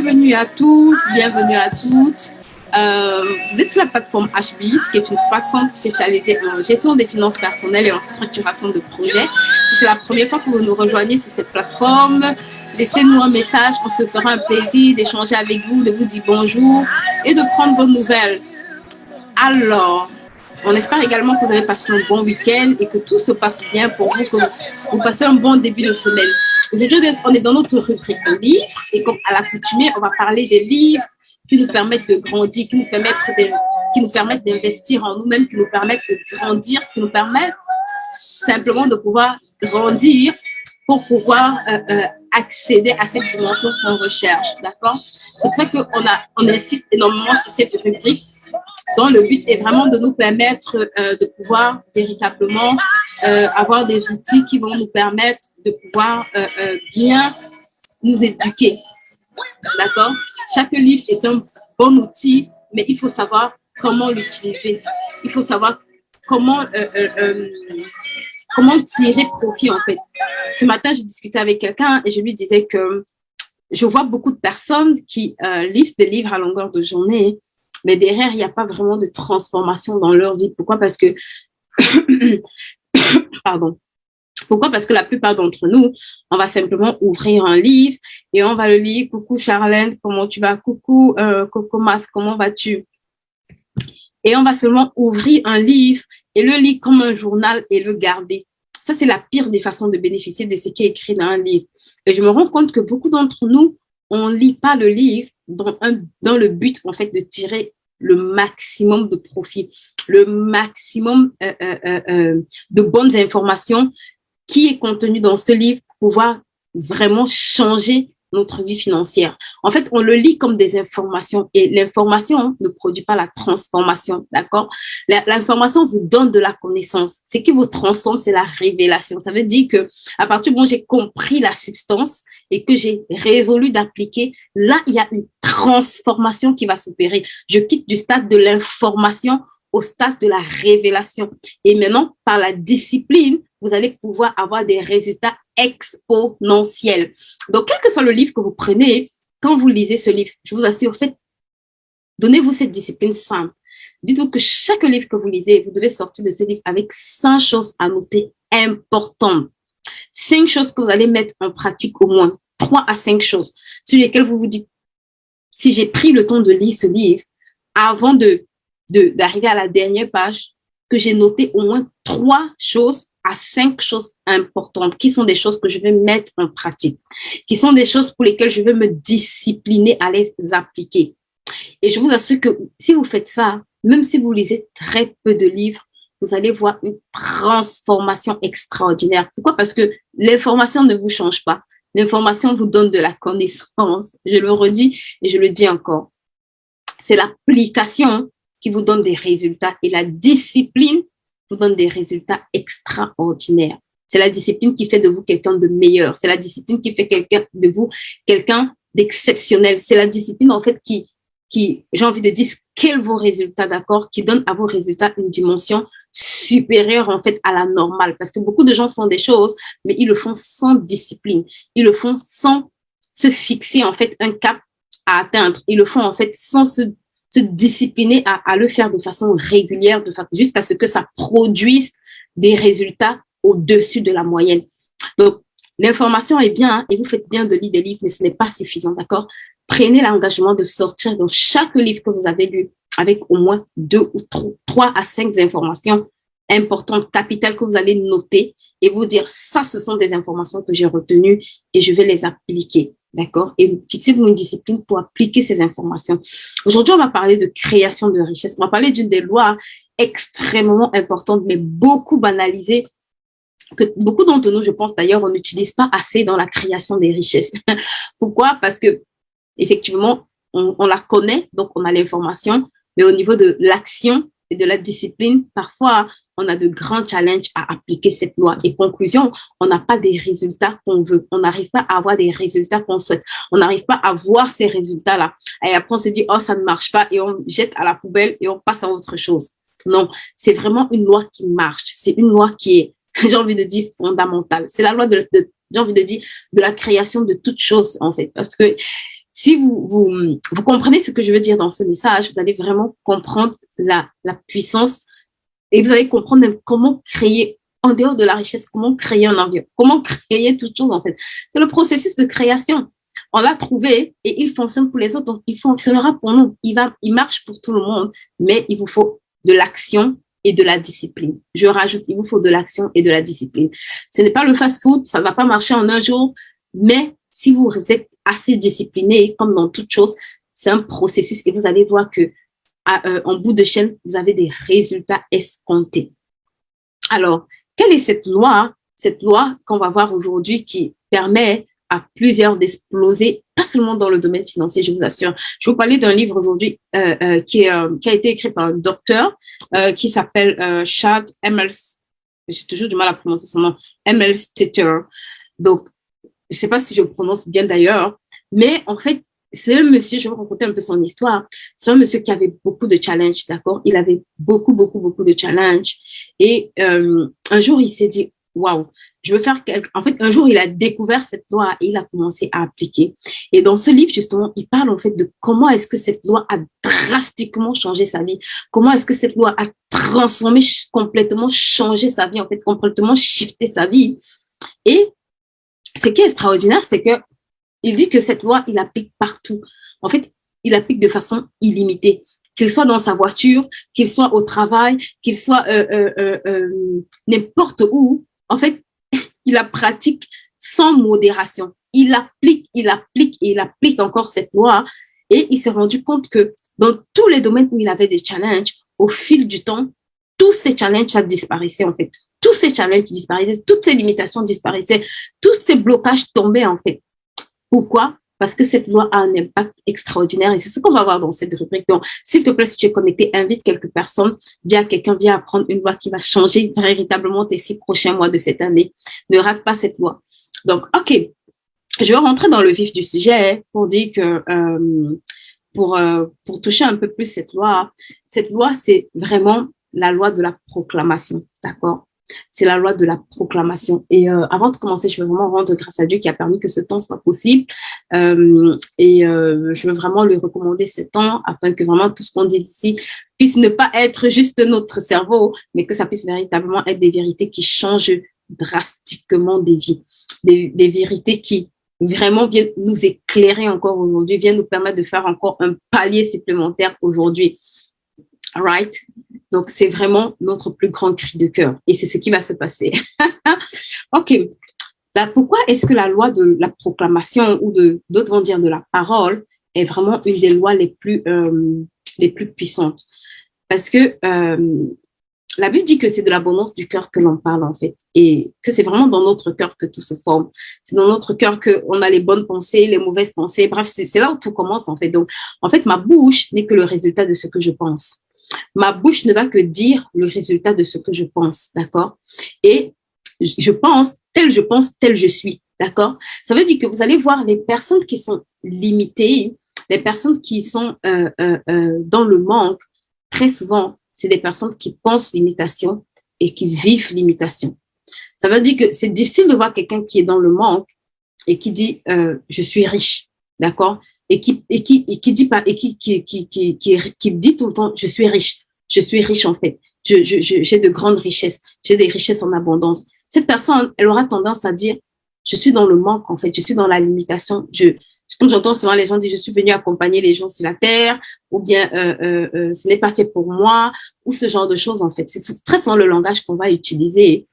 Bienvenue à tous, bienvenue à toutes. Vous êtes sur la plateforme HBIS, qui est une plateforme spécialisée en gestion des finances personnelles et en structuration de projets. Si c'est la première fois que vous nous rejoignez sur cette plateforme, laissez-nous un message, on se fera un plaisir d'échanger avec vous, de vous dire bonjour et de prendre vos nouvelles. Alors, on espère également que vous avez passé un bon week-end et que tout se passe bien pour vous, que vous passez un bon début de semaine. Aujourd'hui, on est dans notre rubrique livres et comme à l'accoutumée, on va parler des livres qui nous permettent de grandir, qui nous permettent d'investir en nous-mêmes, qui nous permettent de grandir, qui nous permettent simplement de pouvoir grandir pour pouvoir accéder à cette dimension qu'on recherche, d'accord? C'est pour ça qu'on insiste énormément sur cette rubrique dont le but est vraiment de nous permettre de pouvoir véritablement avoir des outils qui vont nous permettre de pouvoir bien nous éduquer. D'accord? Chaque livre est un bon outil, mais il faut savoir comment l'utiliser. Il faut savoir comment tirer profit, en fait. Ce matin, j'ai discuté avec quelqu'un et je lui disais que je vois beaucoup de personnes qui lisent des livres à longueur de journée, mais derrière, il n'y a pas vraiment de transformation dans leur vie. Pourquoi? Parce que pardon. Pourquoi? Parce que la plupart d'entre nous, on va simplement ouvrir un livre et on va le lire. Coucou Charlène, comment tu vas? Coucou Coco Mas, comment vas-tu? Et on va seulement ouvrir un livre et le lire comme un journal et le garder. Ça, c'est la pire des façons de bénéficier de ce qui est écrit dans un livre. Et je me rends compte que beaucoup d'entre nous, on ne lit pas le livre dans le but, en fait, de tirer le maximum de profit, le maximum de bonnes informations qui est contenu dans ce livre pour pouvoir vraiment changer notre vie financière. En fait, on le lit comme des informations et l'information ne produit pas la transformation, d'accord? L'information vous donne de la connaissance. Ce qui vous transforme, c'est la révélation. Ça veut dire que à partir du moment où j'ai compris la substance et que j'ai résolu d'appliquer, là, il y a une transformation qui va s'opérer. Je quitte du stade de l'information au stade de la révélation. Et maintenant, par la discipline, vous allez pouvoir avoir des résultats exponentiels. Donc, quel que soit le livre que vous prenez, quand vous lisez ce livre, je vous assure, donnez-vous cette discipline simple. Dites-vous que chaque livre que vous lisez, vous devez sortir de ce livre avec 5 choses à noter importantes. 5 choses que vous allez mettre en pratique au moins. 3 à 5 choses sur lesquelles vous vous dites, si j'ai pris le temps de lire ce livre, avant d'arriver à la dernière page, que j'ai noté au moins 3 choses à 5 choses importantes, qui sont des choses que je vais mettre en pratique, qui sont des choses pour lesquelles je vais me discipliner à les appliquer. Et je vous assure que si vous faites ça, même si vous lisez très peu de livres, vous allez voir une transformation extraordinaire. Pourquoi? Parce que l'information ne vous change pas. L'information vous donne de la connaissance. Je le redis et je le dis encore. C'est l'application qui vous donne des résultats et la discipline vous donne des résultats extraordinaires. C'est la discipline qui fait de vous quelqu'un de meilleur. C'est la discipline qui fait de vous quelqu'un d'exceptionnel. C'est la discipline, en fait, qui j'ai envie de dire, scale vos résultats, d'accord, qui donne à vos résultats une dimension supérieure, en fait, à la normale. Parce que beaucoup de gens font des choses, mais ils le font sans discipline. Ils le font sans se fixer, en fait, un cap à atteindre. Ils le font, en fait, sans se discipliner à le faire de façon régulière, jusqu'à ce que ça produise des résultats au-dessus de la moyenne. Donc, l'information est bien, hein, et vous faites bien de lire des livres, mais ce n'est pas suffisant, d'accord? Prenez l'engagement de sortir dans chaque livre que vous avez lu avec au moins 2 ou 3 à 5 informations importantes, capitales que vous allez noter et vous dire, ça, ce sont des informations que j'ai retenues et je vais les appliquer. D'accord? Et fixez-vous une discipline pour appliquer ces informations. Aujourd'hui, on va parler de création de richesse. On va parler d'une des lois extrêmement importantes, mais beaucoup banalisées, que beaucoup d'entre nous, je pense d'ailleurs, on n'utilise pas assez dans la création des richesses. Pourquoi? Parce que, effectivement, on la connaît, donc on a l'information, mais au niveau de l'action et de la discipline, parfois, on a de grands challenges à appliquer cette loi. Et conclusion, on n'a pas des résultats qu'on veut. On n'arrive pas à avoir des résultats qu'on souhaite. On n'arrive pas à voir ces résultats-là. Et après, on se dit, oh, ça ne marche pas, et on jette à la poubelle et on passe à autre chose. Non, c'est vraiment une loi qui marche. C'est une loi qui est, j'ai envie de dire, fondamentale. C'est la loi j'ai envie de dire, de la création de toutes choses, en fait. Parce que si vous comprenez ce que je veux dire dans ce message, vous allez vraiment comprendre la puissance et vous allez comprendre comment créer, en dehors de la richesse, comment créer un environnement, comment créer toute chose en fait. C'est le processus de création. On l'a trouvé et il fonctionne pour les autres, donc il fonctionnera pour nous. Il marche pour tout le monde, mais il vous faut de l'action et de la discipline. Je rajoute, il vous faut de l'action et de la discipline. Ce n'est pas le fast-food, ça ne va pas marcher en un jour, mais si vous êtes assez discipliné, comme dans toute chose, c'est un processus et vous allez voir que en bout de chaîne, vous avez des résultats escomptés. Alors, quelle est cette loi? Cette loi qu'on va voir aujourd'hui qui permet à plusieurs d'exploser, pas seulement dans le domaine financier, je vous assure. Je vais vous parler d'un livre aujourd'hui qui a été écrit par un docteur qui s'appelle Chad Emels. J'ai toujours du mal à prononcer son nom. Emelstetter. Donc, je ne sais pas si je le prononce bien d'ailleurs, mais en fait, c'est un monsieur, je vais vous raconter un peu son histoire. C'est un monsieur qui avait beaucoup de challenges, d'accord? Il avait beaucoup de challenges. Et un jour, il s'est dit, waouh, je veux faire quelque... En fait, un jour, il a découvert cette loi et il a commencé à appliquer. Et dans ce livre, justement, il parle en fait de comment est-ce que cette loi a drastiquement changé sa vie. Comment est-ce que cette loi a transformé, complètement changé sa vie, en fait, complètement shifté sa vie. Et ce qui est extraordinaire, c'est que il dit que cette loi, il applique partout. En fait, il applique de façon illimitée. Qu'il soit dans sa voiture, qu'il soit au travail, qu'il soit n'importe où. En fait, il la pratique sans modération. Il applique encore cette loi. Et il s'est rendu compte que dans tous les domaines où il avait des challenges, au fil du temps, tous ces challenges, ça disparaissait en fait. Tous ces challenges disparaissaient, toutes ces limitations disparaissaient, tous ces blocages tombaient en fait. Pourquoi? Parce que cette loi a un impact extraordinaire et c'est ce qu'on va voir dans cette rubrique. Donc, s'il te plaît, si tu es connecté, invite quelques personnes, dis à quelqu'un, viens apprendre une loi qui va changer véritablement tes 6 prochains mois de cette année. Ne rate pas cette loi. Donc, OK, je vais rentrer dans le vif du sujet pour dire que pour toucher un peu plus cette loi, c'est vraiment la loi de la proclamation, d'accord? C'est la loi de la proclamation. Et avant de commencer, je veux vraiment rendre grâce à Dieu qui a permis que ce temps soit possible. Je veux vraiment lui recommander ce temps afin que vraiment tout ce qu'on dit ici puisse ne pas être juste notre cerveau, mais que ça puisse véritablement être des vérités qui changent drastiquement des vies. Des vérités qui vraiment viennent nous éclairer encore aujourd'hui, viennent nous permettre de faire encore un palier supplémentaire aujourd'hui. Right? Donc, c'est vraiment notre plus grand cri de cœur. Et c'est ce qui va se passer. OK. Là, pourquoi est-ce que la loi de la proclamation ou d'autres vont dire de la parole est vraiment une des lois les plus puissantes? Parce que la Bible dit que c'est de l'abondance du cœur que l'on parle, en fait. Et que c'est vraiment dans notre cœur que tout se forme. C'est dans notre cœur qu'on a les bonnes pensées, les mauvaises pensées. Bref, c'est là où tout commence, en fait. Donc, en fait, ma bouche n'est que le résultat de ce que je pense. Ma bouche ne va que dire le résultat de ce que je pense, d'accord? Et je pense, tel je suis, d'accord? Ça veut dire que vous allez voir les personnes qui sont limitées, les personnes qui sont dans le manque, très souvent, c'est des personnes qui pensent limitation et qui vivent limitation. Ça veut dire que c'est difficile de voir quelqu'un qui est dans le manque et qui dit je suis riche, d'accord? Et qui dit pas et qui dit tout le temps je suis riche en fait, j'ai de grandes richesses, j'ai des richesses en abondance. Cette personne, elle aura tendance à dire je suis dans le manque en fait, je suis dans la limitation. Comme j'entends souvent les gens dire je suis venu accompagner les gens sur la terre, ou bien ce n'est pas fait pour moi, ou ce genre de choses en fait. C'est très souvent le langage qu'on va utiliser.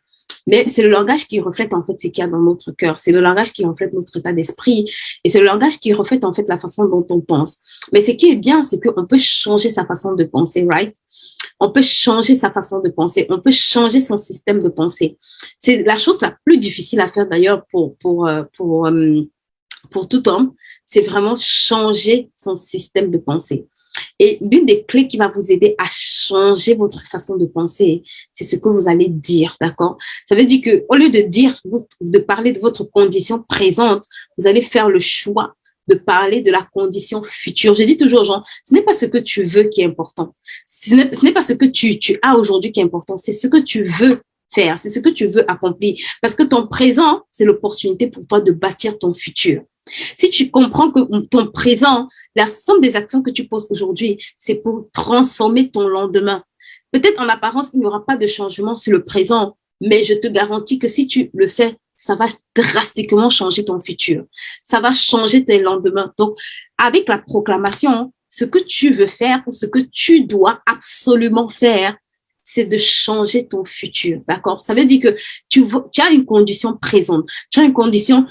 Mais c'est le langage qui reflète en fait ce qu'il y a dans notre cœur. C'est le langage qui reflète notre état d'esprit. Et c'est le langage qui reflète en fait la façon dont on pense. Mais ce qui est bien, c'est qu'on peut changer sa façon de penser, right? On peut changer sa façon de penser. On peut changer son système de pensée. C'est la chose la plus difficile à faire d'ailleurs pour tout homme. C'est vraiment changer son système de pensée. Et l'une des clés qui va vous aider à changer votre façon de penser, c'est ce que vous allez dire, d'accord? Ça veut dire que au lieu de parler de votre condition présente, vous allez faire le choix de parler de la condition future. Je dis toujours aux gens, ce n'est pas ce que tu veux qui est important. Ce n'est pas ce que tu as aujourd'hui qui est important, c'est ce que tu veux faire, c'est ce que tu veux accomplir. Parce que ton présent, c'est l'opportunité pour toi de bâtir ton futur. Si tu comprends que ton présent, la somme des actions que tu poses aujourd'hui, c'est pour transformer ton lendemain. Peut-être en apparence, il n'y aura pas de changement sur le présent, mais je te garantis que si tu le fais, ça va drastiquement changer ton futur. Ça va changer tes lendemains. Donc, avec la proclamation, ce que tu veux faire ou ce que tu dois absolument faire, c'est de changer ton futur, d'accord? Ça veut dire que tu as une condition présente, tu as une condition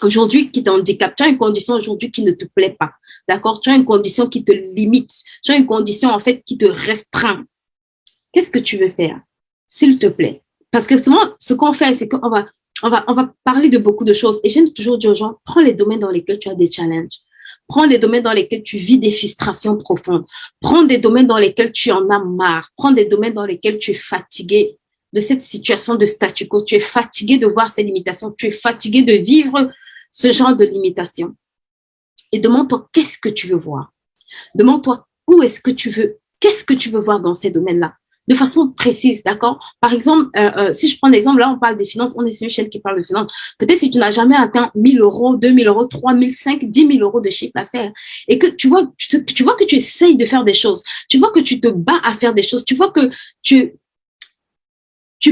aujourd'hui qui t'handicape, tu as une condition aujourd'hui qui ne te plaît pas, d'accord? Tu as une condition qui te limite, tu as une condition en fait qui te restreint. Qu'est-ce que tu veux faire, s'il te plaît? Parce que souvent, ce qu'on fait, c'est qu'on va parler de beaucoup de choses. Et j'aime toujours dire aux gens, prends les domaines dans lesquels tu as des challenges. Prends les domaines dans lesquels tu vis des frustrations profondes. Prends des domaines dans lesquels tu en as marre. Prends des domaines dans lesquels tu es fatigué de cette situation de statu quo. Tu es fatigué de voir ces limitations. Tu es fatigué de vivre ce genre de limitations. Et demande-toi, qu'est-ce que tu veux voir? Demande-toi, où est-ce que tu veux? Qu'est-ce que tu veux voir dans ces domaines-là? De façon précise, d'accord? Par exemple, si je prends l'exemple, là, on parle des finances, on est sur une chaîne qui parle de finances. Peut-être si tu n'as jamais atteint 1 000 euros, 2 000 euros, 3 000, 5 000, 10 000 euros de chiffre d'affaires et que tu vois que tu essayes de faire des choses, tu vois que tu te bats à faire des choses, tu vois que tu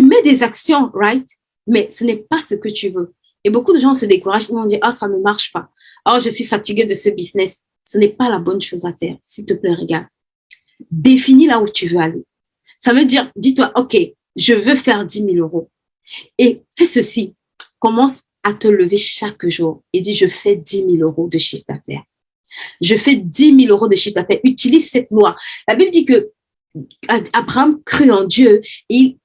mets des actions, right? Mais ce n'est pas ce que tu veux. Et beaucoup de gens se découragent, ils vont dire, ah, ça ne marche pas. Oh, je suis fatigué de ce business. Ce n'est pas la bonne chose à faire. S'il te plaît, regarde. Définis là où tu veux aller. Ça veut dire, dis-toi, OK, je veux faire 10 000 euros. Et fais ceci. Commence à te lever chaque jour et dis, je fais 10 000 euros de chiffre d'affaires. Je fais 10 000 euros de chiffre d'affaires. Utilise cette loi. La Bible dit que Abraham crut en Dieu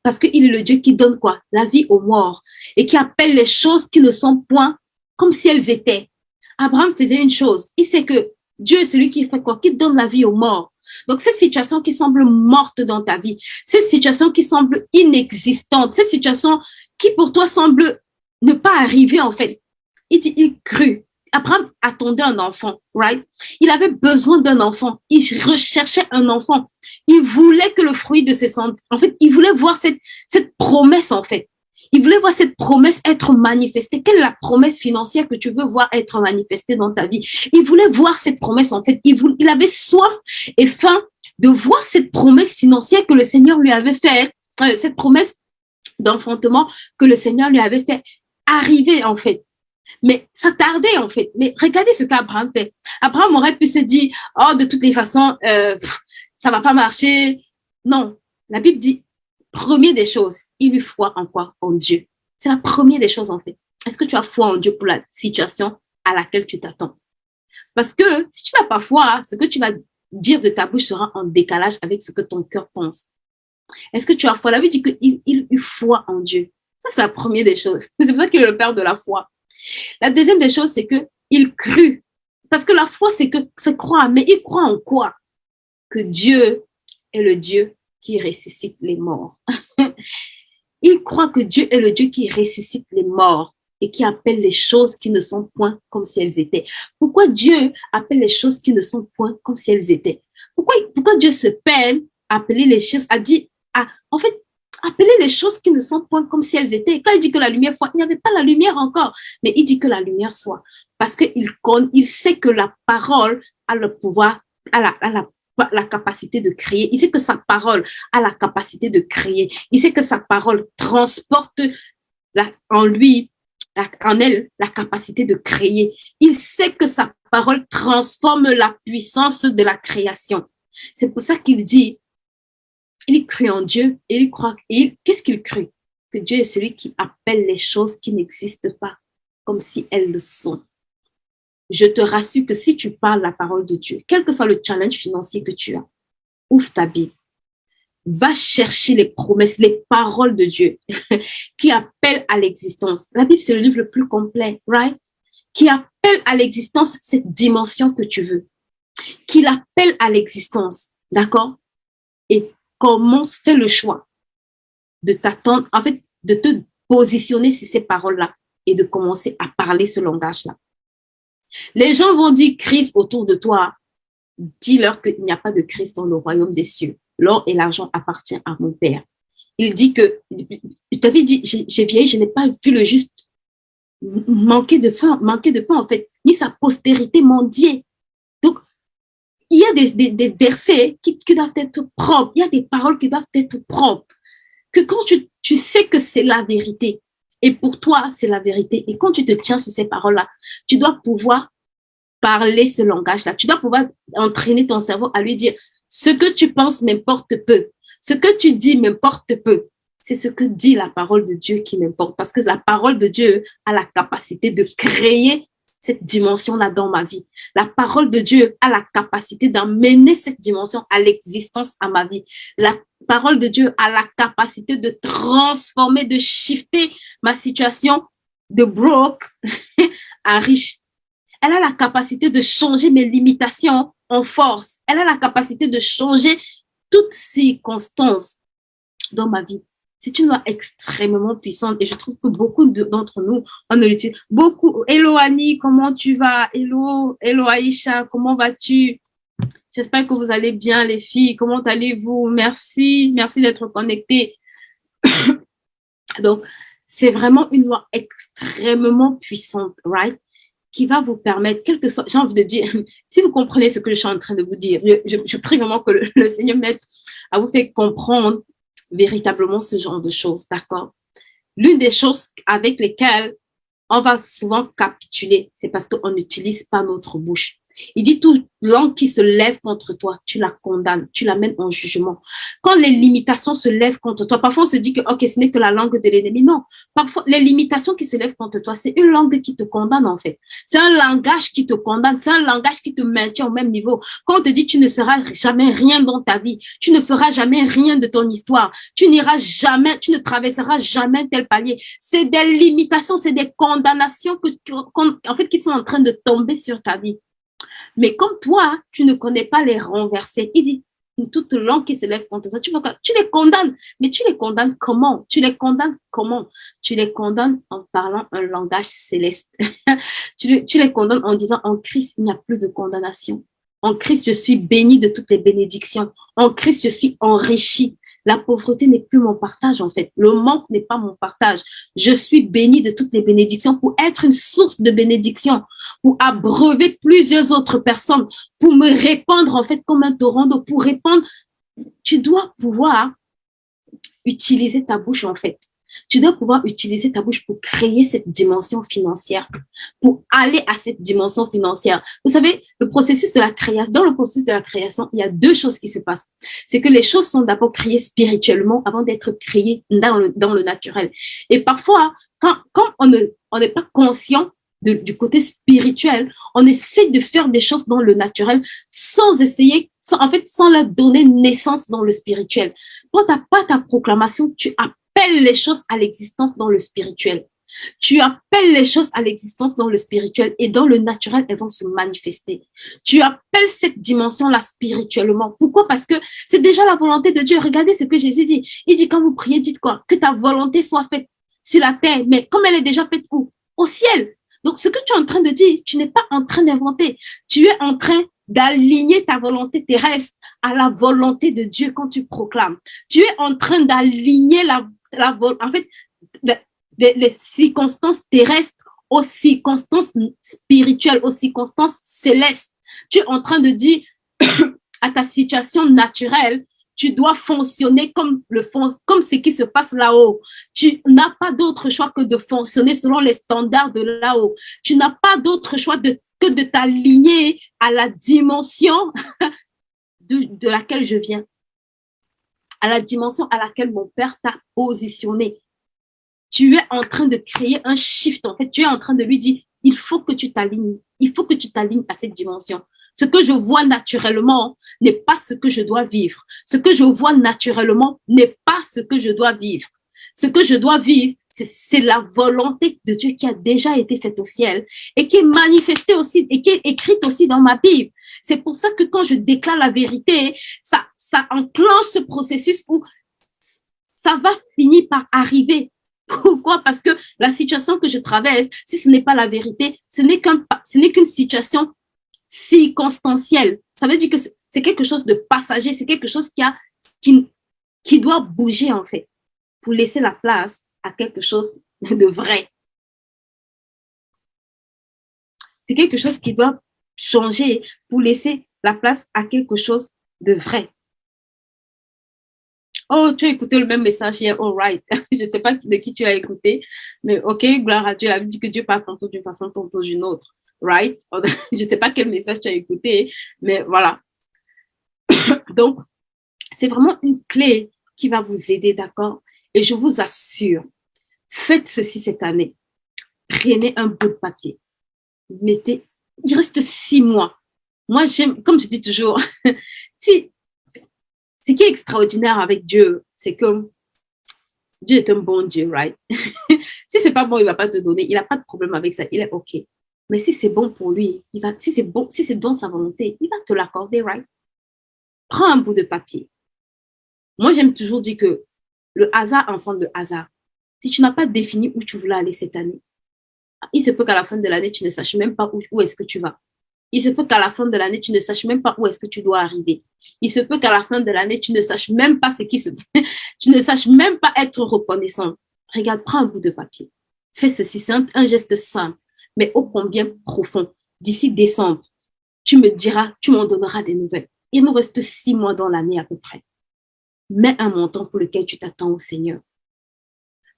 parce qu'il est le Dieu qui donne quoi? La vie aux morts et qui appelle les choses qui ne sont point comme si elles étaient. Abraham faisait une chose. Il sait que Dieu est celui qui fait quoi? Qui donne la vie aux morts. Donc, cette situation qui semble morte dans ta vie, cette situation qui semble inexistante, cette situation qui pour toi semble ne pas arriver en fait. Il dit, il crut. Abraham attendait un enfant, right? Il avait besoin d'un enfant. Il recherchait un enfant. Il voulait que le fruit de ses cendres, en fait, il voulait voir cette promesse en fait. Il voulait voir cette promesse être manifestée. Quelle est la promesse financière que tu veux voir être manifestée dans ta vie? Il voulait voir cette promesse, en fait. Il avait soif et faim de voir cette promesse financière que le Seigneur lui avait fait, cette promesse d'enfantement que le Seigneur lui avait fait arriver, en fait. Mais ça tardait, en fait. Mais regardez ce qu'Abraham fait. Abraham aurait pu se dire, oh, de toutes les façons, ça va pas marcher. Non, la Bible dit, première des choses, il lui foi en quoi? En Dieu. C'est la première des choses en fait. Est-ce que tu as foi en Dieu pour la situation à laquelle tu t'attends? Parce que si tu n'as pas foi, ce que tu vas dire de ta bouche sera en décalage avec ce que ton cœur pense. Est-ce que tu as foi? La Bible dit qu'il eut foi en Dieu. Ça, c'est la première des choses. C'est pour ça qu'il est le père de la foi. La deuxième des choses, c'est qu'il crut. Parce que la foi, c'est croire. Mais il croit en quoi? Que Dieu est le Dieu qui ressuscite les morts. Il croit que Dieu est le Dieu qui ressuscite les morts et qui appelle les choses qui ne sont point comme si elles étaient. Pourquoi Dieu appelle les choses qui ne sont point comme si elles étaient? Pourquoi Dieu se peine à appeler les choses, en fait, appeler les choses qui ne sont point comme si elles étaient? Quand il dit que la lumière soit, il n'y avait pas la lumière encore, mais il dit que la lumière soit. Parce qu'il sait que la parole a le pouvoir, a la capacité de créer. Il sait que sa parole a la capacité de créer. Il sait que sa parole transporte en lui, en elle, la capacité de créer. Il sait que sa parole transforme la puissance de la création. C'est pour ça qu'il dit, il crut en Dieu et il croit. Qu'est-ce qu'il crut? Que Dieu est celui qui appelle les choses qui n'existent pas comme si elles le sont. Je te rassure que si tu parles la parole de Dieu, quel que soit le challenge financier que tu as, ouvre ta Bible, va chercher les promesses, les paroles de Dieu qui appellent à l'existence. La Bible, c'est le livre le plus complet, right? Qui appelle à l'existence cette dimension que tu veux, qui l'appelle à l'existence, d'accord? Et commence, fais le choix de t'attendre, en fait, de te positionner sur ces paroles-là et de commencer à parler ce langage-là. Les gens vont dire Christ autour de toi. Dis-leur qu'il n'y a pas de Christ dans le royaume des cieux. L'or et l'argent appartiennent à mon Père. Il dit que, je t'avais dit, j'ai vieilli, je n'ai pas vu le juste, manquer de pain, en fait, ni sa postérité mendier. Donc, il y a des versets qui doivent être propres, il y a des paroles qui doivent être propres, que quand tu sais que c'est la vérité, et pour toi, c'est la vérité, et quand tu te tiens sur ces paroles-là, tu dois pouvoir parler ce langage-là, tu dois pouvoir entraîner ton cerveau à lui dire, ce que tu penses m'importe peu, ce que tu dis m'importe peu, c'est ce que dit la parole de Dieu qui m'importe, parce que la parole de Dieu a la capacité de créer cette dimension-là dans ma vie. La parole de Dieu a la capacité d'emmener cette dimension à l'existence à ma vie. La parole de Dieu a la capacité de transformer, de shifter ma situation de broke à riche. Elle a la capacité de changer mes limitations en force. Elle a la capacité de changer toutes circonstances dans ma vie. C'est une loi extrêmement puissante et je trouve que beaucoup d'entre nous, on ne l'utilise. Beaucoup. Hello Annie, comment tu vas? Hello Aïcha, comment vas-tu? J'espère que vous allez bien les filles. Comment allez-vous? Merci d'être connectés. Donc, c'est vraiment une loi extrêmement puissante, right? Qui va vous permettre, quelque soit, j'ai envie de dire, si vous comprenez ce que je suis en train de vous dire, je prie vraiment que le Seigneur m'aide à vous faire comprendre véritablement ce genre de choses, d'accord? L'une des choses avec lesquelles on va souvent capituler, c'est parce qu'on n'utilise pas notre bouche. Il dit toute langue qui se lève contre toi, tu la condamnes, tu la mènes en jugement. Quand les limitations se lèvent contre toi, parfois on se dit que ok, ce n'est que la langue de l'ennemi. Non, parfois les limitations qui se lèvent contre toi, c'est une langue qui te condamne en fait. C'est un langage qui te condamne, c'est un langage qui te maintient au même niveau. Quand on te dit tu ne seras jamais rien dans ta vie, tu ne feras jamais rien de ton histoire, tu n'iras jamais, tu ne traverseras jamais tel palier. C'est des limitations, c'est des condamnations en fait qui sont en train de tomber sur ta vie. Mais comme toi, tu ne connais pas les renverser, il dit, toute langue qui se lève contre toi, tu les condamnes. Mais tu les condamnes comment? Tu les condamnes comment? Tu les condamnes en parlant un langage céleste. tu les condamnes en disant, en Christ, il n'y a plus de condamnation. En Christ, je suis béni de toutes les bénédictions. En Christ, je suis enrichi. La pauvreté n'est plus mon partage, en fait. Le manque n'est pas mon partage. Je suis béni de toutes les bénédictions pour être une source de bénédiction, pour abreuver plusieurs autres personnes, pour me répandre, en fait, comme un torrent d'eau, pour répandre. Tu dois pouvoir utiliser ta bouche, en fait. Tu dois pouvoir utiliser ta bouche pour créer cette dimension financière, pour aller à cette dimension financière. Vous savez, le processus de la création, dans le processus de la création, il y a deux choses qui se passent. C'est que les choses sont d'abord créées spirituellement avant d'être créées dans le naturel. Et parfois, quand on n'est pas conscient du côté spirituel, on essaie de faire des choses dans le naturel sans essayer, sans leur donner naissance dans le spirituel. Quand tu n'as pas ta proclamation, tu appelles les choses à l'existence dans le spirituel. Tu appelles les choses à l'existence dans le spirituel et dans le naturel, elles vont se manifester. Tu appelles cette dimension-là spirituellement. Pourquoi? Parce que c'est déjà la volonté de Dieu. Regardez ce que Jésus dit. Il dit quand vous priez, dites quoi? Que ta volonté soit faite sur la terre, mais comme elle est déjà faite où? Au ciel. Donc, ce que tu es en train de dire, tu n'es pas en train d'inventer. Tu es en train d'aligner ta volonté terrestre à la volonté de Dieu quand tu proclames. Tu es en train d'aligner en fait, les circonstances terrestres aux circonstances spirituelles, aux circonstances célestes. Tu es en train de dire à ta situation naturelle, tu dois fonctionner comme ce qui se passe là-haut. Tu n'as pas d'autre choix que de fonctionner selon les standards de là-haut. Tu n'as pas d'autre choix que de t'aligner à la dimension de laquelle je viens, à la dimension à laquelle mon Père t'a positionné. Tu es en train de créer un shift, en fait. Tu es en train de lui dire, il faut que tu t'alignes. Il faut que tu t'alignes à cette dimension. Ce que je vois naturellement n'est pas ce que je dois vivre. Ce que je vois naturellement n'est pas ce que je dois vivre. Ce que je dois vivre, c'est la volonté de Dieu qui a déjà été faite au ciel et qui est manifestée aussi et qui est écrite aussi dans ma Bible. C'est pour ça que quand je déclare la vérité, ça enclenche ce processus où ça va finir par arriver. Pourquoi? Parce que la situation que je traverse, si ce n'est pas la vérité, ce n'est qu'une situation circonstancielle. Ça veut dire que c'est quelque chose de passager, c'est quelque chose qui doit bouger en fait, pour laisser la place à quelque chose de vrai. C'est quelque chose qui doit changer pour laisser la place à quelque chose de vrai. Oh, tu as écouté le même message hier, all right. Je ne sais pas de qui tu l'as écouté, mais ok, gloire à Dieu. La Bible dit que Dieu parle tantôt d'une façon, tantôt d'une autre, right? Je ne sais pas quel message tu as écouté, mais voilà. Donc, c'est vraiment une clé qui va vous aider, d'accord? Et je vous assure, faites ceci cette année. Prenez un bout de papier. Mettez, il reste 6 mois. Moi, j'aime, comme je dis toujours, si, ce qui est extraordinaire avec Dieu, c'est que Dieu est un bon Dieu, right? Si c'est pas bon, il va pas te donner. Il n'a pas de problème avec ça. Il est OK. Mais si c'est bon pour lui, si c'est bon, si c'est dans sa volonté, il va te l'accorder, right? Prends un bout de papier. Moi, j'aime toujours dire que le hasard enfante le hasard. Si tu n'as pas défini où tu voulais aller cette année, il se peut qu'à la fin de l'année, tu ne saches même pas où est-ce que tu vas. Il se peut qu'à la fin de l'année, tu ne saches même pas où est-ce que tu dois arriver. Il se peut qu'à la fin de l'année, tu ne saches même pas ce qui se tu ne saches même pas être reconnaissant. Regarde, prends un bout de papier. Fais ceci, c'est un geste simple, mais ô combien profond. D'ici décembre, tu me diras, tu m'en donneras des nouvelles. Il me reste 6 mois dans l'année à peu près. Mets un montant pour lequel tu t'attends au Seigneur.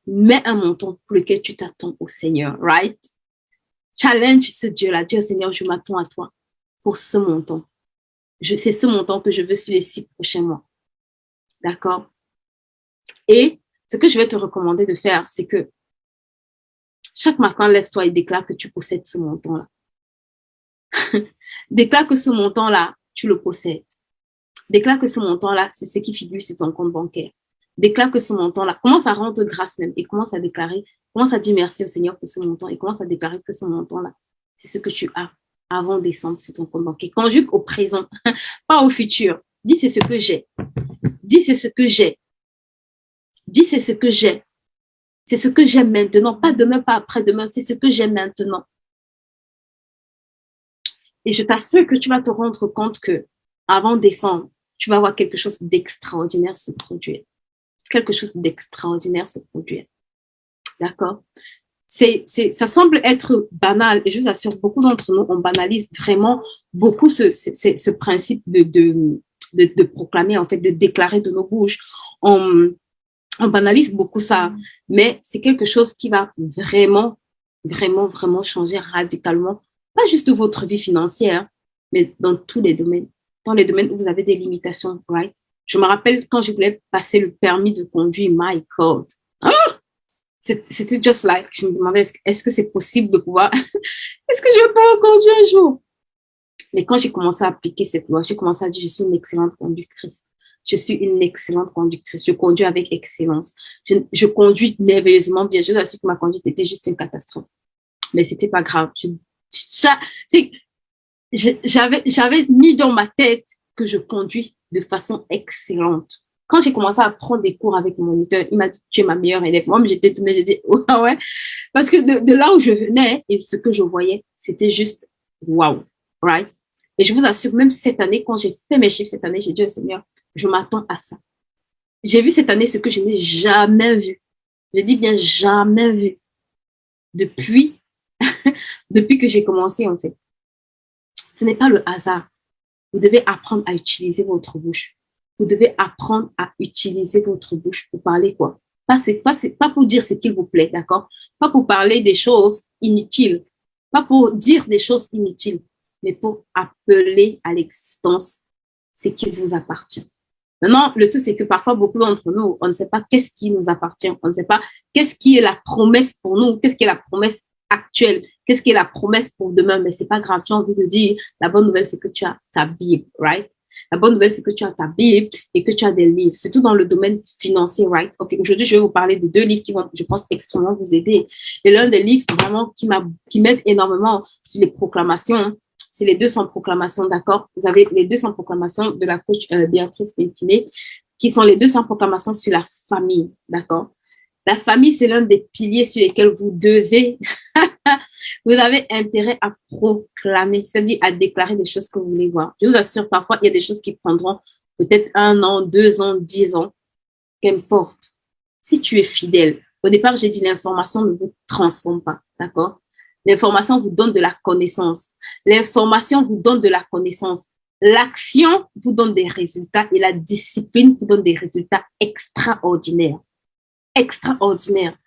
Mets un montant pour lequel tu t'attends au Seigneur, right? Challenge ce Dieu-là. Dieu, Seigneur, je m'attends à toi pour ce montant. C'est ce montant que je veux sur les 6 prochains mois. D'accord? Et ce que je vais te recommander de faire, c'est que chaque matin, lève-toi et déclare que tu possèdes ce montant-là. Déclare que ce montant-là, tu le possèdes. Déclare que ce montant-là, c'est ce qui figure sur ton compte bancaire. Déclare que ce montant-là, commence à rendre grâce même et commence à déclarer, commence à dire merci au Seigneur pour ce montant et commence à déclarer que ce montant-là, c'est ce que tu as avant décembre sur ton compte bancaire. Conjugue au présent, pas au futur. Dis c'est ce que j'ai. Dis c'est ce que j'ai. Dis c'est ce que j'ai. C'est ce que j'ai maintenant, pas demain, pas après-demain, c'est ce que j'ai maintenant. Et je t'assure que tu vas te rendre compte que avant décembre, tu vas voir quelque chose d'extraordinaire se produire. Quelque chose d'extraordinaire se produire. D'accord? Ça semble être banal, et je vous assure, beaucoup d'entre nous, on banalise vraiment beaucoup ce principe de proclamer, en fait, de déclarer de nos bouches. On banalise beaucoup ça, mais c'est quelque chose qui va vraiment, vraiment, vraiment changer radicalement, pas juste votre vie financière, mais dans tous les domaines. Dans les domaines où vous avez des limitations, right? Je me rappelle quand je voulais passer le permis de conduire, my God. Ah! C'était just like, je me demandais, est-ce que c'est possible de pouvoir, est-ce que je vais pouvoir conduire un jour? Mais quand j'ai commencé à appliquer cette loi, j'ai commencé à dire, je suis une excellente conductrice. Je suis une excellente conductrice. Je conduis avec excellence. Je conduis merveilleusement bien. Je vous assure que ma conduite était juste une catastrophe. Mais c'était pas grave. J'avais mis dans ma tête que je conduis de façon excellente. Quand j'ai commencé à prendre des cours avec mon moniteur, il m'a dit, tu es ma meilleure élève. Moi, j'étais étonnée, j'ai dit, ouais, ouais. Parce que de là où je venais et ce que je voyais, c'était juste wow, right? Et je vous assure, même cette année, quand j'ai fait mes chiffres cette année, j'ai dit au Seigneur, je m'attends à ça. J'ai vu cette année ce que je n'ai jamais vu. Je dis bien jamais vu. Depuis que j'ai commencé, en fait. Ce n'est pas le hasard. Vous devez apprendre à utiliser votre bouche. Vous devez apprendre à utiliser votre bouche pour parler quoi? Pas pour dire ce qu'il vous plaît, d'accord? Pas pour parler des choses inutiles. Pas pour dire des choses inutiles, mais pour appeler à l'existence ce qui vous appartient. Maintenant, le tout, c'est que parfois, beaucoup d'entre nous, on ne sait pas qu'est-ce qui nous appartient. On ne sait pas qu'est-ce qui est la promesse pour nous, qu'est-ce qui est la promesse actuelle, qu'est-ce qui est la promesse pour demain. Mais c'est pas grave, j'ai envie de dire, la bonne nouvelle, c'est que tu as ta Bible, right? La bonne nouvelle, c'est que tu as ta Bible et que tu as des livres, surtout dans le domaine financier, right? Ok, aujourd'hui, je vais vous parler de 2 livres qui vont, je pense, extrêmement vous aider. Et l'un des livres vraiment qui m'aide énormément sur les proclamations, c'est les 200 proclamations, d'accord? Vous avez les 200 proclamations de la coach Béatrice Pépiné, qui sont les 200 proclamations sur la famille, d'accord? La famille, c'est l'un des piliers sur lesquels vous devez, vous avez intérêt à proclamer, c'est-à-dire à déclarer des choses que vous voulez voir. Je vous assure, parfois, il y a des choses qui prendront peut-être 1 an, 2 ans, 10 ans, qu'importe. Si tu es fidèle, au départ, j'ai dit l'information ne vous transforme pas, d'accord? L'information vous donne de la connaissance. L'information vous donne de la connaissance. L'action vous donne des résultats et la discipline vous donne des résultats extraordinaires. Extraordinaires.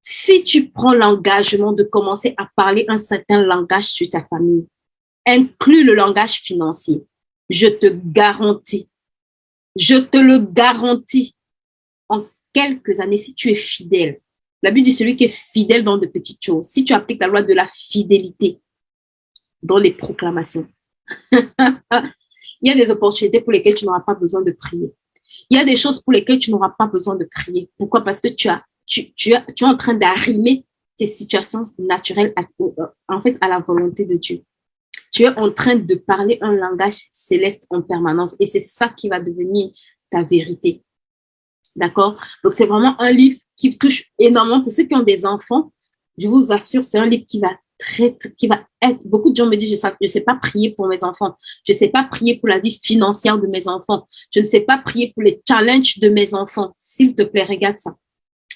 Si tu prends l'engagement de commencer à parler un certain langage sur ta famille, inclus le langage financier, je te garantis, je te le garantis, en quelques années, si tu es fidèle, la Bible dit celui qui est fidèle dans de petites choses, si tu appliques la loi de la fidélité dans les proclamations, il y a des opportunités pour lesquelles tu n'auras pas besoin de prier. Il y a des choses pour lesquelles tu n'auras pas besoin de prier. Pourquoi? Parce que tu es en train d'arrimer tes situations naturelles en fait, à la volonté de Dieu. Tu es en train de parler un langage céleste en permanence et c'est ça qui va devenir ta vérité. D'accord? Donc, c'est vraiment un livre qui touche énormément. Pour ceux qui ont des enfants, je vous assure, c'est un livre qui va être, beaucoup de gens me disent, je ne sais pas prier pour mes enfants. Je ne sais pas prier pour la vie financière de mes enfants. Je ne sais pas prier pour les challenges de mes enfants. S'il te plaît, regarde ça.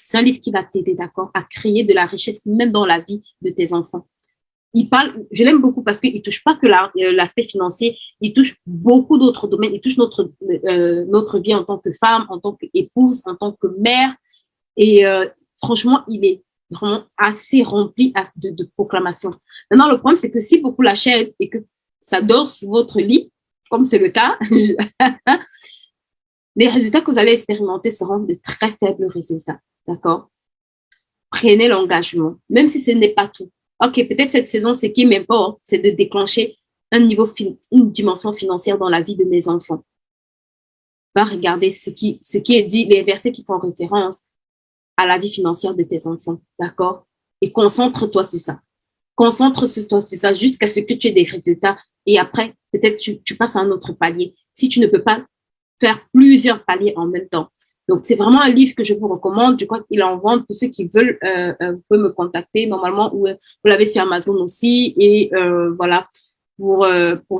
C'est un livre qui va t'aider, d'accord, à créer de la richesse, même dans la vie de tes enfants. Je l'aime beaucoup parce qu'il ne touche pas que l'aspect financier, il touche beaucoup d'autres domaines. Il touche notre vie en tant que femme, en tant qu'épouse, en tant que mère. Et franchement, il est vraiment assez rempli de proclamations. Maintenant, le problème, c'est que si beaucoup l'achètent et que ça dort sur votre lit, comme c'est le cas, les résultats que vous allez expérimenter seront de très faibles résultats. D'accord? Prenez l'engagement, même si ce n'est pas tout. OK, peut-être cette saison, ce qui m'importe, c'est de déclencher une dimension financière dans la vie de mes enfants. Va regarder ce qui est dit, les versets qui font référence à la vie financière de tes enfants, d'accord? Et concentre-toi sur ça. Concentre-toi sur ça jusqu'à ce que tu aies des résultats. Et après, peut-être tu passes à un autre palier. Si tu ne peux pas faire plusieurs paliers en même temps. Donc, c'est vraiment un livre que je vous recommande. Je crois qu'il est en vente pour ceux qui veulent. Vous pouvez me contacter normalement ou vous l'avez sur Amazon aussi. Et voilà, pour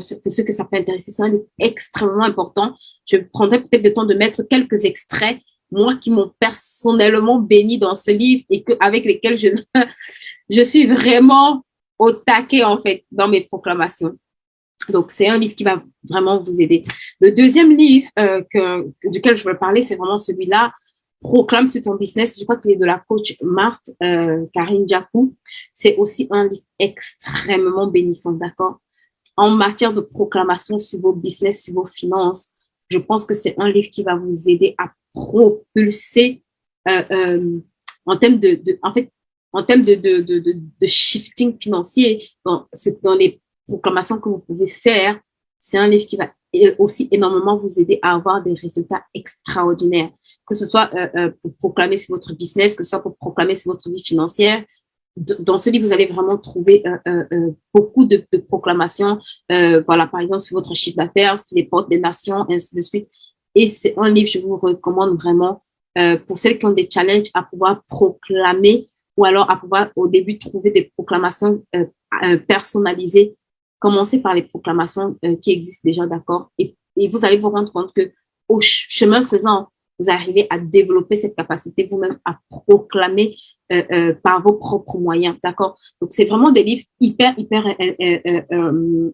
ceux que ça peut intéresser, c'est un livre extrêmement important. Je prendrai peut-être le temps de mettre quelques extraits, moi qui m'ont personnellement béni dans ce livre et avec lesquels je suis vraiment au taquet, en fait, dans mes proclamations. Donc, c'est un livre qui va vraiment vous aider. Le deuxième livre duquel je veux parler, c'est vraiment celui-là, Proclame sur ton business. Je crois qu'il est de la coach Marthe Karine Diakou. C'est aussi un livre extrêmement bénissant, d'accord? En matière de proclamation sur vos business, sur vos finances, je pense que c'est un livre qui va vous aider à propulser en termes de shifting financier dans les proclamation que vous pouvez faire. C'est un livre qui va aussi énormément vous aider à avoir des résultats extraordinaires, que ce soit pour proclamer sur votre business, que ce soit pour proclamer sur votre vie financière. Dans ce livre, vous allez vraiment trouver beaucoup de proclamations, voilà, par exemple, sur votre chiffre d'affaires, sur les portes des nations, ainsi de suite. Et c'est un livre, je vous recommande vraiment pour celles qui ont des challenges à pouvoir proclamer ou alors à pouvoir au début trouver des proclamations personnalisées. Commencez par les proclamations qui existent déjà, d'accord? Et vous allez vous rendre compte que au chemin faisant, vous arrivez à développer cette capacité vous-même à proclamer par vos propres moyens, d'accord? Donc, c'est vraiment des livres hyper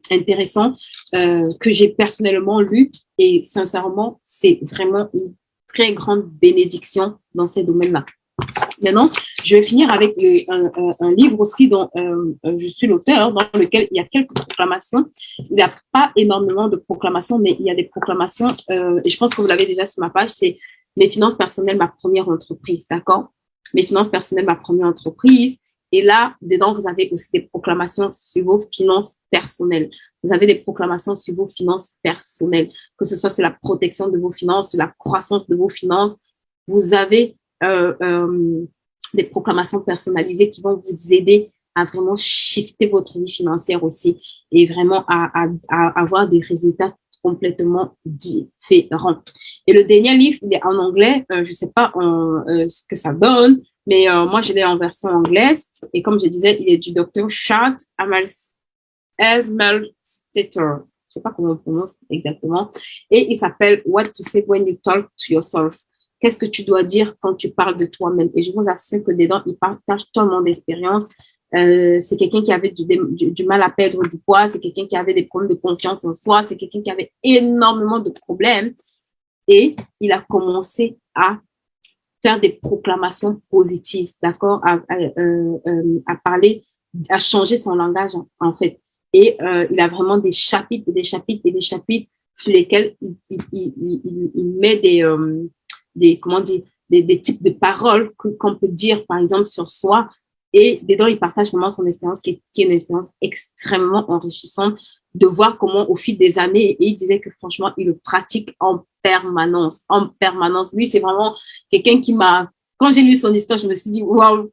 intéressants que j'ai personnellement lus et sincèrement, c'est vraiment une très grande bénédiction dans ces domaines-là. Maintenant, je vais finir avec un livre aussi dont je suis l'auteur, dans lequel il y a quelques proclamations. Il n'y a pas énormément de proclamations, mais il y a des proclamations, et je pense que vous l'avez déjà sur ma page, c'est Mes finances personnelles, ma première entreprise, d'accord? Mes finances personnelles, ma première entreprise. Et là, dedans, vous avez aussi des proclamations sur vos finances personnelles. Vous avez des proclamations sur vos finances personnelles, que ce soit sur la protection de vos finances, sur la croissance de vos finances. Vous avez des proclamations personnalisées qui vont vous aider à vraiment shifter votre vie financière aussi et vraiment à avoir des résultats complètement différents. Et le dernier livre, il est en anglais. Je ne sais pas ce que ça donne, mais moi, je l'ai en version anglaise. Et comme je disais, il est du docteur Chad Emelstetter. Je ne sais pas comment on prononce exactement. Et il s'appelle What to Say When You Talk to Yourself. Qu'est-ce que tu dois dire quand tu parles de toi-même? Et je vous assure que dedans, il partage tellement d'expériences c'est quelqu'un qui avait du mal à perdre du poids, c'est quelqu'un qui avait des problèmes de confiance en soi, c'est quelqu'un qui avait énormément de problèmes. Et il a commencé à faire des proclamations positives, d'accord, à parler, à changer son langage, en fait. Et il a vraiment des chapitres, des chapitres et des chapitres sur lesquels il met comment dire, des types de paroles qu'on peut dire, par exemple, sur soi. Et dedans, il partage vraiment son expérience, qui est une expérience extrêmement enrichissante, de voir comment, au fil des années, et il disait que franchement, il le pratique en permanence, en permanence. Lui, c'est vraiment quelqu'un qui m'a, quand j'ai lu son histoire, je me suis dit, wow,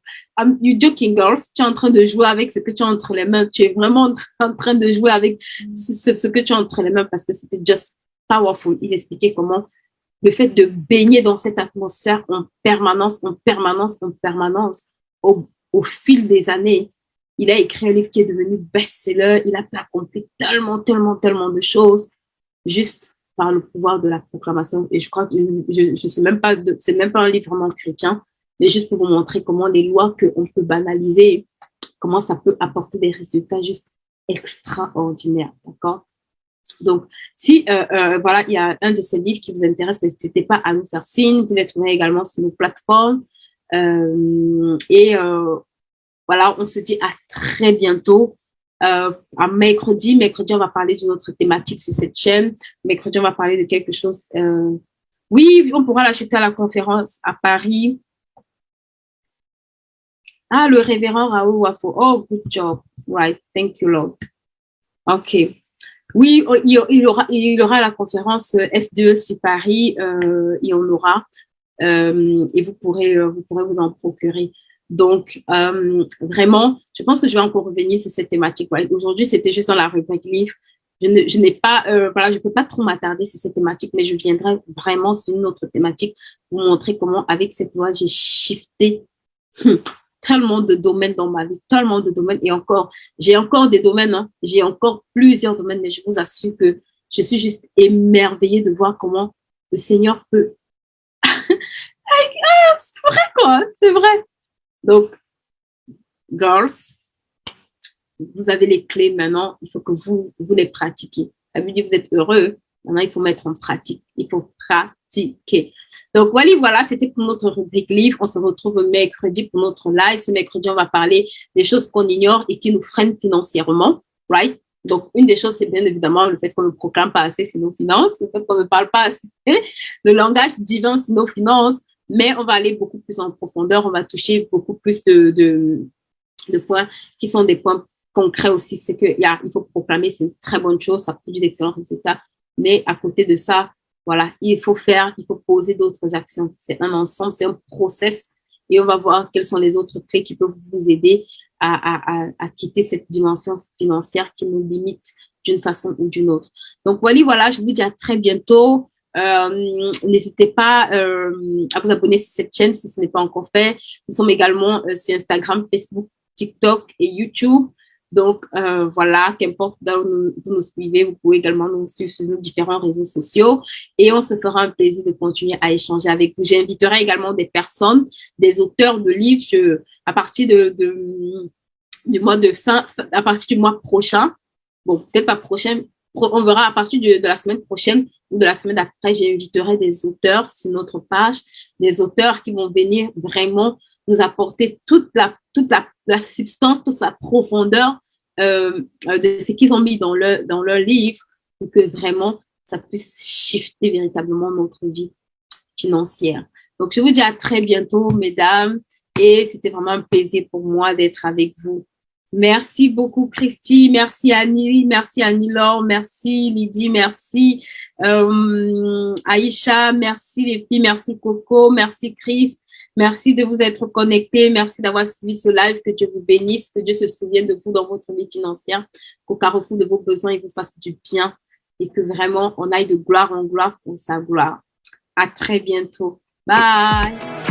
you joking, girls, tu es en train de jouer avec ce que tu as entre les mains, tu es vraiment en train de jouer avec ce que tu as entre les mains, parce que c'était just powerful. Il expliquait comment le fait de baigner dans cette atmosphère en permanence, en permanence, en permanence, au fil des années, il a écrit un livre qui est devenu best-seller, il a accompli tellement, tellement, tellement de choses, juste par le pouvoir de la proclamation. Et je crois que je sais même pas, c'est même pas un livre vraiment chrétien, mais juste pour vous montrer comment les lois qu'on peut banaliser, comment ça peut apporter des résultats juste extraordinaires, d'accord? Donc, si voilà, il y a un de ces livres qui vous intéresse, n'hésitez pas à nous faire signe. Vous les trouverez également sur nos plateformes. Voilà, on se dit à très bientôt. À mercredi, on va parler d'une autre thématique sur cette chaîne. Mercredi, on va parler de quelque chose. Oui, on pourra l'acheter à la conférence à Paris. Ah, le révérend Raoul Wafo. Oh, good job. Right. Thank you, Lord. OK. Oui, il y aura la conférence F2 sur Paris. Il y en aura. Et vous pourrez vous en procurer. Donc, vraiment, je pense que je vais encore revenir sur cette thématique. Ouais. Aujourd'hui, c'était juste dans la rubrique livre. Je n'ai pas, voilà, je peux pas trop m'attarder sur cette thématique, mais je viendrai vraiment sur une autre thématique pour vous montrer comment, avec cette loi, j'ai shifté tellement de domaines dans ma vie, tellement de domaines. Et encore, j'ai encore des domaines, hein, j'ai encore plusieurs domaines, mais je vous assure que je suis juste émerveillée de voir comment le Seigneur peut. C'est vrai, quoi, c'est vrai. Donc, girls, vous avez les clés maintenant, il faut que vous les pratiquiez. Ça veut dire que vous êtes heureux, maintenant il faut mettre en pratique, il faut pratiquer. Donc voilà, c'était pour notre rubrique livre. On se retrouve mercredi pour notre live. Ce mercredi, on va parler des choses qu'on ignore et qui nous freinent financièrement, right? Donc, une des choses, c'est bien évidemment le fait qu'on ne proclame pas assez sur nos finances, le fait qu'on ne parle pas assez, le langage divin sur nos finances, mais on va aller beaucoup plus en profondeur, on va toucher beaucoup plus de points qui sont des points concrets aussi. C'est qu'il faut proclamer, c'est une très bonne chose, ça produit d'excellents résultats, mais à côté de ça, voilà, il faut poser d'autres actions. C'est un ensemble, c'est un process et on va voir quelles sont les autres clés qui peuvent vous aider à quitter cette dimension financière qui nous limite d'une façon ou d'une autre. Donc, voilà, je vous dis à très bientôt. N'hésitez pas à vous abonner sur cette chaîne si ce n'est pas encore fait. Nous sommes également sur Instagram, Facebook, TikTok et YouTube. Donc, voilà, qu'importe d'où vous nous suivez, vous pouvez également nous suivre sur nos différents réseaux sociaux et on se fera un plaisir de continuer à échanger avec vous. J'inviterai également des personnes, des auteurs de livres à partir du mois à partir du mois prochain. Bon, peut-être pas prochain, on verra à partir de la semaine prochaine ou de la semaine d'après, j'inviterai des auteurs sur notre page, des auteurs qui vont venir vraiment nous apporter toute la substance, toute sa profondeur de ce qu'ils ont mis dans leur livre pour que vraiment ça puisse shifter véritablement notre vie financière. Donc, je vous dis à très bientôt, mesdames, et c'était vraiment un plaisir pour moi d'être avec vous. Merci beaucoup, Christy. Merci, Annie. Merci, Annie-Laure. Merci, Lydie. Merci, Aïcha. Merci, les filles. Merci, Coco. Merci, Chris. Merci de vous être connectés. Merci d'avoir suivi ce live. Que Dieu vous bénisse. Que Dieu se souvienne de vous dans votre vie financière. Qu'au carrefour de vos besoins, il vous fasse du bien. Et que vraiment, on aille de gloire en gloire pour sa gloire. À très bientôt. Bye.